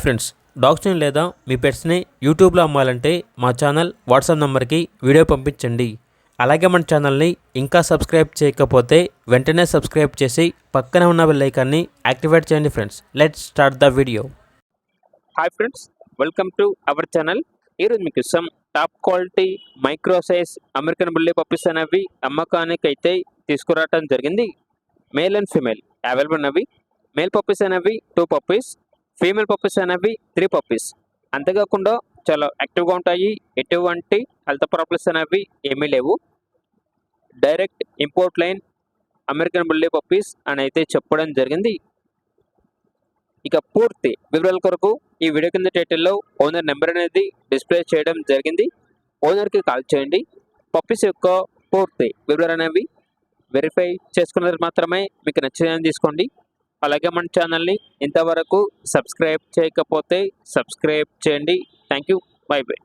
Friends, డాగ్స్ని లేదా మీ పెట్స్ని యూట్యూబ్లో అమ్మాలంటే మా ఛానల్ వాట్సాప్ నెంబర్కి వీడియో పంపించండి. అలాగే మన ఛానల్ని ఇంకా సబ్స్క్రైబ్ చేయకపోతే వెంటనే సబ్స్క్రైబ్ చేసి పక్కనే ఉన్న బెల్ ఐకాన్ని యాక్టివేట్ చేయండి friends. Let's start the video. Hi friends, welcome to our channel. ఈరోజు మీకు some top quality micro size American bully puppies అనేవి అమ్మకానికి అయితే తీసుకురావడం జరిగింది. మేల్ అండ్ ఫీమేల్ అవైలబుల్ ఉన్నవి. మేల్ పప్పీస్ అనేవి 2 పప్పీస్, ఫీమేల్ పప్పీస్ అనేవి 3 పప్పీస్. అంతేకాకుండా చాలా యాక్టివ్గా ఉంటాయి. ఎటువంటి హెల్త్ ప్రాబ్లమ్స్ అనేవి ఏమీ లేవు. Direct import line American bully puppies అని అయితే చెప్పడం జరిగింది. ఇక పూర్తి వివరాల కొరకు ఈ వీడియో కింద టైటిల్లో ఓనర్ నెంబర్ అనేది డిస్ప్లే చేయడం జరిగింది. ఓనర్కి కాల్ చేయండి. పప్పీస్ యొక్క పూర్తి వివరాలు అనేవి వెరిఫై చేసుకున్నది మాత్రమే మీకు నచ్చిందని తీసుకోండి. అలాగే మన ఛానల్ని ఇంతవరకు సబ్స్క్రైబ్ చేయకపోతే సబ్స్క్రైబ్ చేయండి. Thank you. By by.